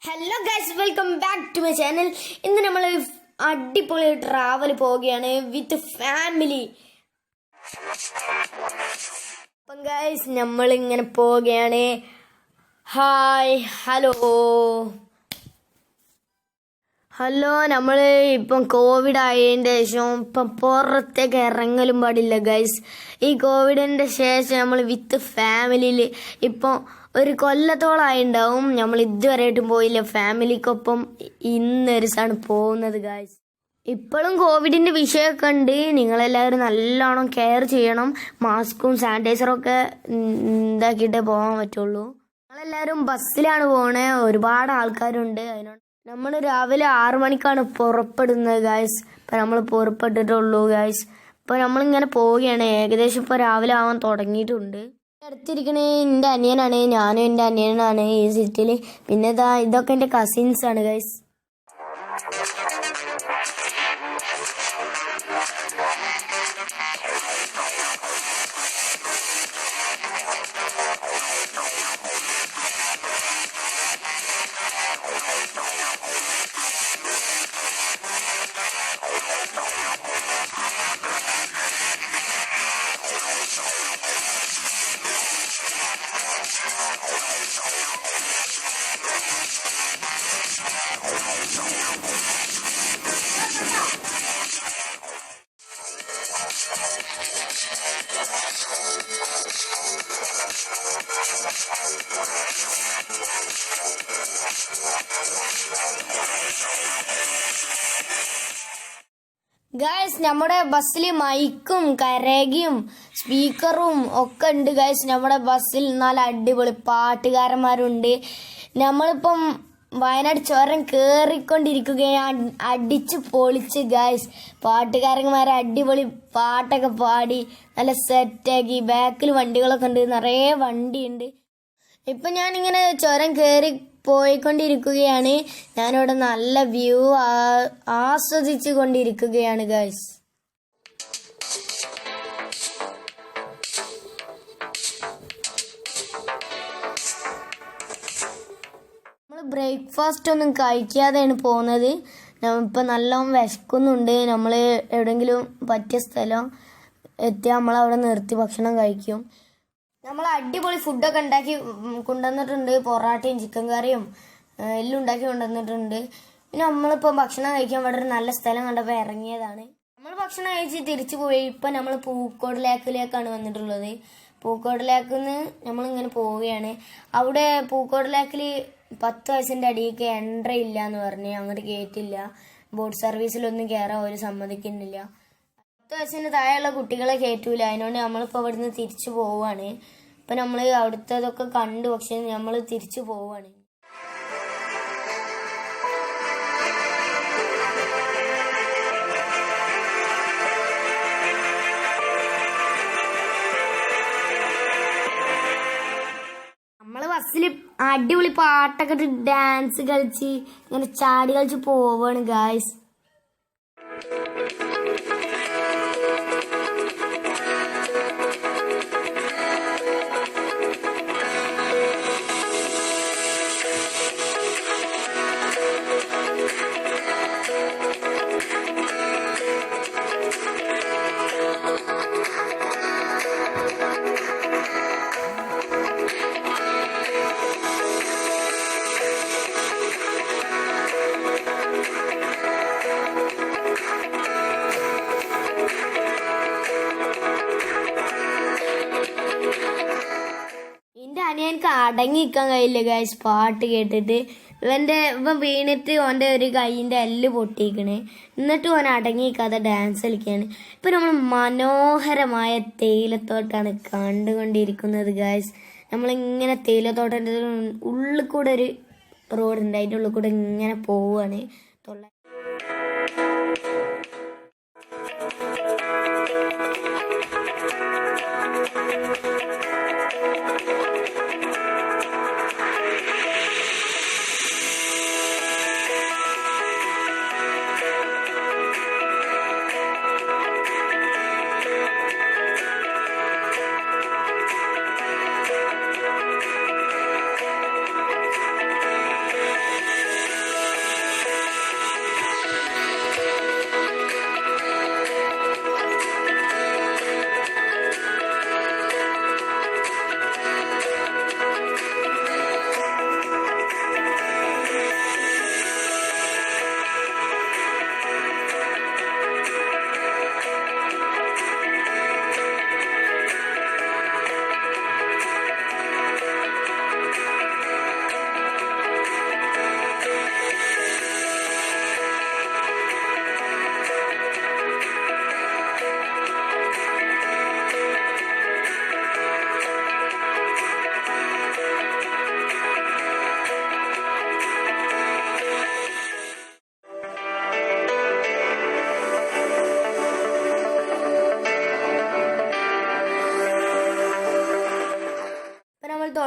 Hello guys, welcome back to my channel. ഇന്ന് നമ്മൾ അടിപൊളി ട്രാവൽ പോവുകയാണ് വിത്ത് ഫാമിലി. അപ്പം ഗൈസ് നമ്മളിങ്ങനെ പോവുകയാണ്. ഹായ്, ഹലോ നമ്മൾ ഇപ്പം കോവിഡ് ആയതിൻ്റെ ശേഷം ഇപ്പം പുറത്തേക്ക് ഇറങ്ങലും പാടില്ല ഗൈസ്. ഈ കോവിഡിൻ്റെ ശേഷം നമ്മൾ വിത്ത് ഫാമിലിയിൽ ഇപ്പം ഒരു കൊല്ലത്തോളമായി ഉണ്ടാവും നമ്മൾ ഇതുവരെയായിട്ടും പോയില്ല ഫാമിലിക്കൊപ്പം. ഇന്നൊരു ദിവസമാണ് പോകുന്നത് ഗൈസ്. ഇപ്പോഴും കോവിഡിൻ്റെ വിഷയമൊക്കെ ഉണ്ട്. നിങ്ങളെല്ലാവരും നല്ലോണം കെയർ ചെയ്യണം. മാസ്കും സാനിറ്റൈസറും ഒക്കെ ഇതാക്കിയിട്ടേ പോകാൻ പറ്റുള്ളൂ. ഞങ്ങളെല്ലാവരും ബസ്സിലാണ് പോണേ. ഒരുപാട് ആൾക്കാരുണ്ട്. അതിനോട് നമ്മൾ രാവിലെ 6 മണിക്കാണ് പുറപ്പെടുന്നത് ഗൈസ്. ഇപ്പം നമ്മൾ പുറപ്പെട്ടിട്ടുള്ളൂ ഗൈസ്. ഇപ്പം നമ്മളിങ്ങനെ പോവുകയാണ്. ഏകദേശം ഇപ്പോൾ രാവിലെ ആവാൻ തുടങ്ങിയിട്ടുണ്ട്. അടുത്തിരിക്കണേ എൻ്റെ അനിയനാണ്. ഞാനും എൻ്റെ അനിയനാണ് ഈ സിറ്റിയിൽ. പിന്നെ ഇതൊക്കെ എൻ്റെ കസിൻസാണ് ഗൈസ്. ഗൈസ് നമ്മുടെ ബസ്സിൽ മൈക്കും കരകിയും സ്പീക്കറും ഒക്കെ ഉണ്ട് ഗൈസ്. നമ്മുടെ ബസ്സിൽ നല്ല അടിപൊളി പാട്ടുകാരന്മാരുണ്ട്. നമ്മളിപ്പം വയനാട് ചുരം കയറിക്കൊണ്ടിരിക്കുകയാണ്. അടിച്ച് പൊളിച്ച് ഗൈസ്. പാട്ടുകാരന്മാരെ അടിപൊളി പാട്ടൊക്കെ പാടി നല്ല സെറ്റാക്കി. ബാക്കിൽ വണ്ടികളൊക്കെ ഉണ്ട്, നിറയെ വണ്ടിയുണ്ട്. ഇപ്പം ഞാനിങ്ങനെ ചുരം കയറി പോയിക്കൊണ്ടിരിക്കുകയാണ്. ഞാനിവിടെ നല്ല വ്യൂ ആസ്വദിച്ചു കൊണ്ടിരിക്കുകയാണ് ഗൈസ്. നമ്മൾ ബ്രേക്ക്ഫാസ്റ്റ് ഒന്നും കഴിക്കാതെയാണ് പോകുന്നത്. ഇപ്പം നല്ലോണം വിശക്കുന്നുണ്ട്. നമ്മൾ എവിടെയെങ്കിലും പറ്റിയ സ്ഥലം എത്തിയാൽ നമ്മളവിടെ നിർത്തി ഭക്ഷണം കഴിക്കും. നമ്മൾ അടിപൊളി ഫുഡൊക്കെ ഉണ്ടാക്കി കൊണ്ടുവന്നിട്ടുണ്ട്. പൊറാട്ടയും ചിക്കൻ കറിയും എല്ലാം ഉണ്ടാക്കി കൊണ്ടുവന്നിട്ടുണ്ട്. പിന്നെ നമ്മളിപ്പോൾ ഭക്ഷണം കഴിക്കാൻ ഇവിടെ ഒരു നല്ല സ്ഥലം കണ്ടപ്പോൾ ഇറങ്ങിയതാണ്. നമ്മൾ ഭക്ഷണം കഴിച്ച് തിരിച്ചു പോയി. ഇപ്പം നമ്മൾ പൂക്കോട് ലേക്കിലേക്കാണ് വന്നിട്ടുള്ളത്. പൂക്കോട് ലേക്കിൽ നിന്ന് നമ്മളിങ്ങനെ പോവുകയാണ്. അവിടെ പൂക്കോട് ലേക്കിൽ 10 വയസ്സിൻ്റെ അടിയൊക്കെ എൻട്രി ഇല്ല എന്ന് പറഞ്ഞ് അങ്ങോട്ട് കയറ്റില്ല. ബോട്ട് സർവീസിലൊന്നും കയറാൻ അവർ സമ്മതിക്കുന്നില്ല. 10 വയസ്സിന് താഴെയുള്ള കുട്ടികളെ കയറ്റൂല. അതിനോണ്ട് നമ്മളിപ്പോൾ ഇവിടുന്ന് തിരിച്ചു പോവുകയാണ്. ഇപ്പം നമ്മൾ അവിടുത്തതൊക്കെ കണ്ടു, പക്ഷെ നമ്മൾ തിരിച്ചു പോവുകയാണ്. നമ്മൾ ബസ്സിൽ അടിപൊളി പാട്ടൊക്കെ ഇട്ട് ഡാൻസ് കളിച്ച് ഇങ്ങനെ ചാടി കളിച്ച് പോവാണ് ഗായ്സ്. അനിയനക്ക് അടങ്ങി നിൽക്കാൻ കഴിയില്ല ഗൈസ് പാട്ട് കേട്ടിട്ട്. ഇവൻ വീണിട്ട് ഓൻ്റെ ഒരു കൈയിൻ്റെ എല്ല് പൊട്ടിക്കണേ. എന്നിട്ട് ഓൻ അടങ്ങി നിൽക്കാതെ ഡാൻസ് കളിക്കുകയാണ്. ഇപ്പം നമ്മൾ മനോഹരമായ തേയിലത്തോട്ടാണ് കണ്ടുകൊണ്ടിരിക്കുന്നത് ഗൈസ്. നമ്മളിങ്ങനെ തേയിലത്തോട്ടത്തിൻ്റെ ഉള്ളിൽ കൂടെ ഒരു റോഡുണ്ട്, അതിൻ്റെ ഉള്ളിൽ കൂടെ ഇങ്ങനെ പോവുകയാണ്.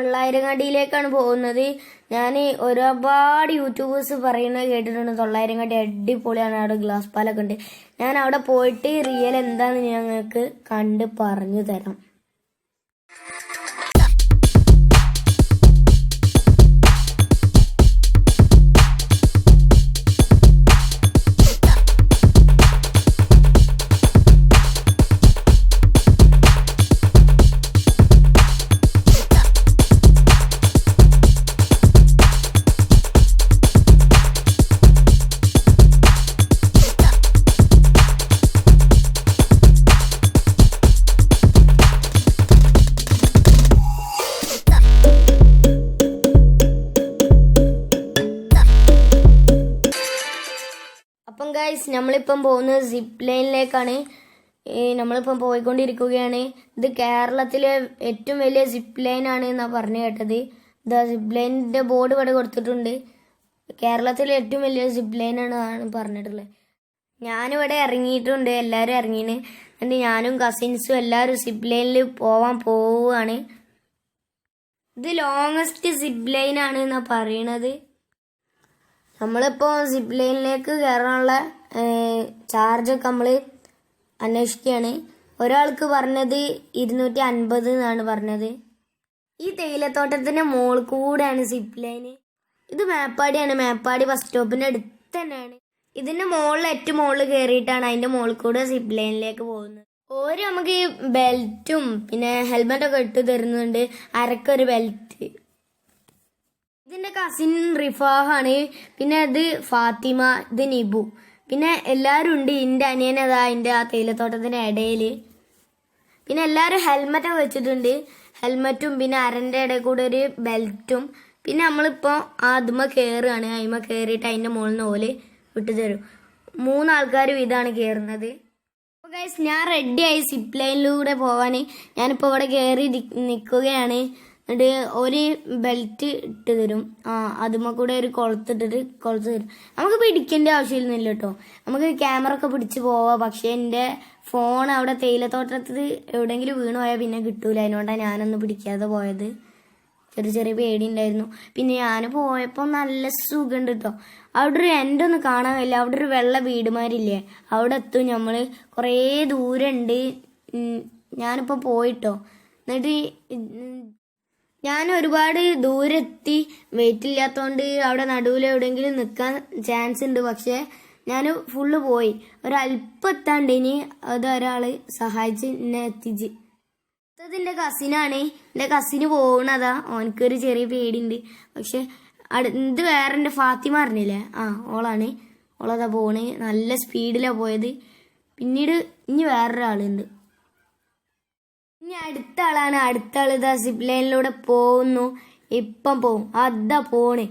തൊള്ളായിരങ്ങാടിയിലേക്കാണ് പോകുന്നത്. ഞാൻ ഒരുപാട് യൂട്യൂബേഴ്സ് പറയുന്നത് കേട്ടിട്ടുണ്ട്, തൊള്ളായിരങ്ങാടി അടിപൊളിയാണ്, അവിടെ ഗ്ലാസ് പാലൊക്കെ ഉണ്ട്. ഞാൻ അവിടെ പോയിട്ട് റിയൽ എന്താണെന്ന് ഞങ്ങൾക്ക് കണ്ട് പറഞ്ഞു തരാം. അപ്പം ഗൈസ്, നമ്മളിപ്പം പോകുന്നത് സിപ്പ് ലൈനിലേക്കാണ്. നമ്മളിപ്പം പോയിക്കൊണ്ടിരിക്കുകയാണ്. ഇത് കേരളത്തിലെ ഏറ്റവും വലിയ സിപ്പ് ലൈനാണ് എന്നാണ് പറഞ്ഞു കേട്ടത്. ഇതാ സിപ്പ് ലൈനിൻ്റെ ബോർഡ് ഇവിടെ കൊടുത്തിട്ടുണ്ട്. കേരളത്തിലെ ഏറ്റവും വലിയ സിപ്പ് ലൈനാണ് പറഞ്ഞിട്ടുള്ളത്. ഞാനിവിടെ ഇറങ്ങിയിട്ടുണ്ട്, എല്ലാവരും ഇറങ്ങിയാണ്. എന്നിട്ട് ഞാനും കസിൻസും എല്ലാവരും സിപ്പ് ലൈനിൽ പോവുകയാണ്. ഇത് ലോങ്ങസ്റ്റ് സിപ്പ് ലൈനാണ് എന്നാണ് പറയണത്. നമ്മളിപ്പോൾ സിപ്പ് ലൈനിലേക്ക് കയറാനുള്ള ചാർജൊക്കെ നമ്മൾ അന്വേഷിക്കുകയാണ്. ഒരാൾക്ക് പറഞ്ഞത് 250 എന്നാണ് പറഞ്ഞത്. ഈ തേയിലത്തോട്ടത്തിൻ്റെ മുകളിൽ കൂടെയാണ് സിപ്പ് ലൈന്. ഇത് മേപ്പാടിയാണ്. മേപ്പാടി ബസ് സ്റ്റോപ്പിൻ്റെ അടുത്ത് തന്നെയാണ്. ഇതിൻ്റെ മുകളിൽ ഏറ്റവും മുകളിൽ കയറിയിട്ടാണ് അതിൻ്റെ മുകളിൽ കൂടെ സിപ്പ് ലൈനിലേക്ക് പോകുന്നത്. ഓര് നമുക്ക് ഈ ബെൽറ്റും പിന്നെ ഹെൽമെറ്റൊക്കെ ഇട്ട് തരുന്നുണ്ട്. അരക്കൊരു ബെൽറ്റ്. ഇതിൻ്റെ കസിൻ റിഫാഹാണ്. പിന്നെ ഇത് ഫാത്തിമ, ഇത് നിബു, പിന്നെ എല്ലാവരും ഉണ്ട്. എൻ്റെ അനിയനതാ അതിൻ്റെ ആ തേയിലത്തോട്ടത്തിൻ്റെ ഇടയിൽ. പിന്നെ എല്ലാവരും ഹെൽമെറ്റൊക്കെ വെച്ചിട്ടുണ്ട്. ഹെൽമെറ്റും പിന്നെ അരൻ്റെ ഇടയിൽ കൂടെ ഒരു ബെൽറ്റും. പിന്നെ നമ്മളിപ്പോൾ അതുമ്മ കയറുകയാണ്. അതിമ്മ കയറിയിട്ട് അതിൻ്റെ മുകളിൽ നിന്ന് ഓല് വിട്ടു തരും. 3 ആൾക്കാർ ഇതാണ് കയറുന്നത്. അപ്പോൾ ഗൈസ്, ഞാൻ റെഡിയായി സിപ്പ് ലൈനിലൂടെ പോവാൻ. ഞാനിപ്പോൾ ഇവിടെ കയറി നിൽക്കുകയാണ്. എന്നിട്ട് ഒരു ബെൽറ്റ് ഇട്ട് തരും. അതുമ്മ കൂടെ ഒരു കൊളുത്ത് തരും. നമുക്ക് പിടിക്കേണ്ട ആവശ്യമില്ല കേട്ടോ. നമുക്ക് ക്യാമറ ഒക്കെ പിടിച്ച് പോവാം. പക്ഷെ എൻ്റെ ഫോൺ അവിടെ തേയിലത്തോട്ടത്തിൽ എവിടെയെങ്കിലും വീണ് പോയാൽ പിന്നെ കിട്ടൂല. അതിനോണ്ടാണ് ഞാനൊന്നും പിടിക്കാതെ പോയത്. ചെറിയ പേടി ഉണ്ടായിരുന്നു. പിന്നെ ഞാൻ പോയപ്പോൾ നല്ല സുഖമുണ്ട് കേട്ടോ. അവിടെ ഒരു എൻ്റെ ഒന്നും കാണാൻ കഴിയില്ല. അവിടെ ഒരു വെള്ള വീടുമാരില്ലേ, അവിടെ എത്തും നമ്മൾ. കുറേ ദൂരമുണ്ട്. ഞാനിപ്പോൾ പോയിട്ടോ. എന്നിട്ട് ഞാൻ ഒരുപാട് ദൂരെത്തി. വെയിറ്റ് ഇല്ലാത്തതുകൊണ്ട് അവിടെ നടുവിൽ എവിടെയെങ്കിലും നിൽക്കാൻ ചാൻസ് ഉണ്ട്. പക്ഷെ ഞാൻ ഫുള്ള് പോയി. ഒരല്പം എത്താണ്ട് ഇനി അതൊരാൾ സഹായിച്ച് എന്നെ എത്തിച്ച്. എൻ്റെ കസിനാണ്. എൻ്റെ കസിന് പോകണതാ. ഓനക്കൊരു ചെറിയ പേടിയുണ്ട്. പക്ഷെ ഇത് വേറെ എൻ്റെ ഫാത്തിമ അറിഞ്ഞില്ലേ, ഓളതാ പോണേ. നല്ല സ്പീഡിലാണ് പോയത്. പിന്നീട് ഇനി വേറൊരാളുണ്ട്. ഇനി അടുത്ത ആളാണ്. അടുത്ത ആൾ ഇതാ സിപ്പ് ലൈനിലൂടെ പോകുന്നു. ഇപ്പം പോവും. അതാ പോണേ.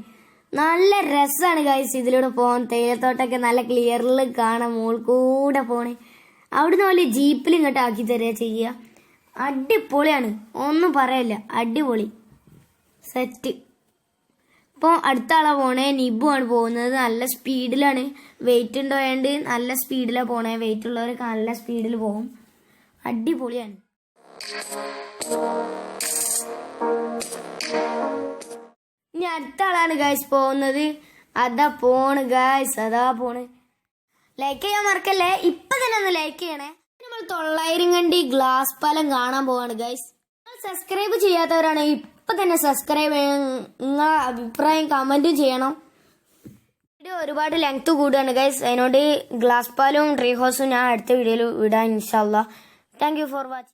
നല്ല രസമാണ് ഗൈസ് ഇതിലൂടെ പോകാൻ. തേയിലത്തോട്ടൊക്കെ നല്ല ക്ലിയറിൽ കാണാം. മുകളിൽ കൂടെ പോണേ. അവിടുന്ന് പോലെ ജീപ്പിൽ ഇങ്ങോട്ട് ആക്കി തരിക ചെയ്യുക. അടിപൊളിയാണ്, ഒന്നും പറയല്ല. അടിപൊളി സെറ്റ്. ഇപ്പോൾ അടുത്ത ആളാണ് പോണേ. നിബു ആണ് പോകുന്നത്. നല്ല സ്പീഡിലാണ്. വെയിറ്റ് ഉണ്ടോയാണ്ട് നല്ല സ്പീഡിലാണ് പോണേ. വെയിറ്റ് ഉള്ളവരൊക്കെ നല്ല സ്പീഡിൽ പോകും. അടിപൊളിയാണ്. ഇനി അടുത്ത ആളാണ് ഗൈസ് പോകുന്നത്. അതാ പോണ് ഗൈസ്, അതാ പോണ്. ലൈക്ക് ചെയ്യാൻ മറക്കല്ലേ. ഇപ്പൊ തന്നെ ഒന്ന് ലൈക്ക് ചെയ്യണേ. നമ്മൾ തൊള്ളായിരങ്ങാടി ഗ്ലാസ് പാലം കാണാൻ പോവാണ് ഗൈസ്. സബ്സ്ക്രൈബ് ചെയ്യാത്തവരാണെങ്കിൽ ഇപ്പൊ തന്നെ സബ്സ്ക്രൈബ് ചെയ്യണം. നിങ്ങളെ അഭിപ്രായം കമന്റും ചെയ്യണം. വീഡിയോ ഒരുപാട് ലെങ്ത് കൂടുകയാണ് ഗൈസ്. അതിനോട് ഗ്ലാസ് പാലും ട്രീ ഹൗസും ഞാൻ അടുത്ത വീഡിയോയിൽ വിടാം ഇൻഷാ അല്ലാഹ്. Thank you for watching.